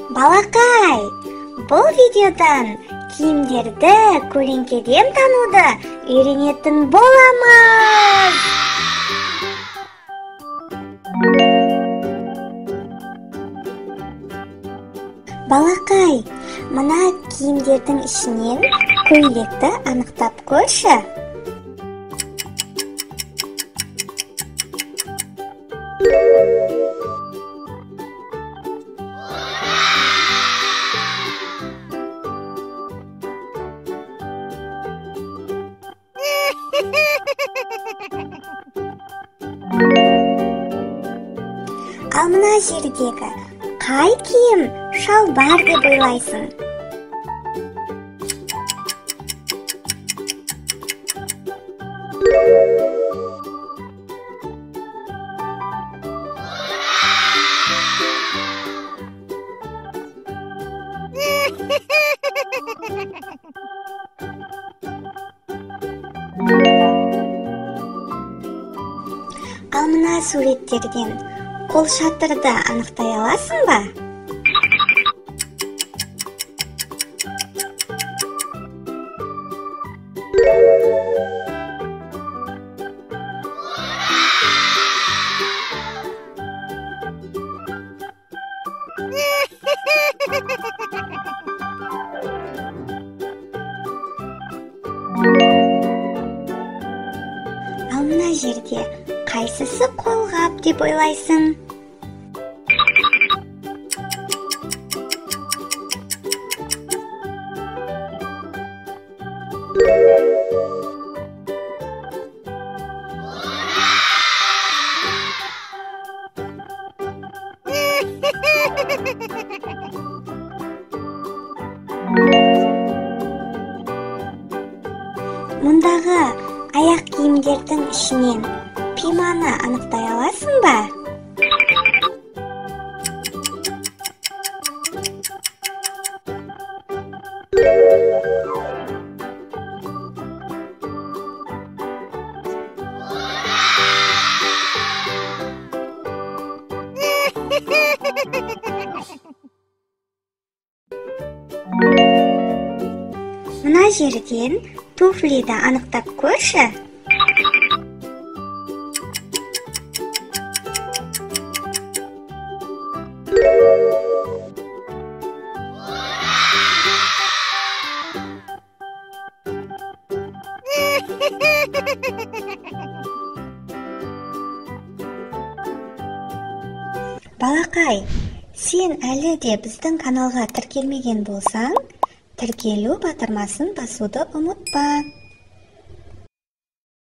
Балакай, бұл видеодан киімдерді көлеңкеден тануды үйренетін боламыз. Балакай, мына киімдердің ішінен көйлекті анықтап көрші. Ал мына жердегі қай киім шалбар деп ойлайсың? Ал мына суреттерден қолшатырды анықтай аласың ба? Ал мына жерде қайсысы қолғап деп ойлайсың? Мұндағы аяқ киімдердің ішінен пиманы анықтай аласың ба? Мына жерден туфлиді анықтап көрші. Балакай, сен әлі де біздің каналға тіркелмеген болсаң, тіркелу батырмасын басуды ұмытпа.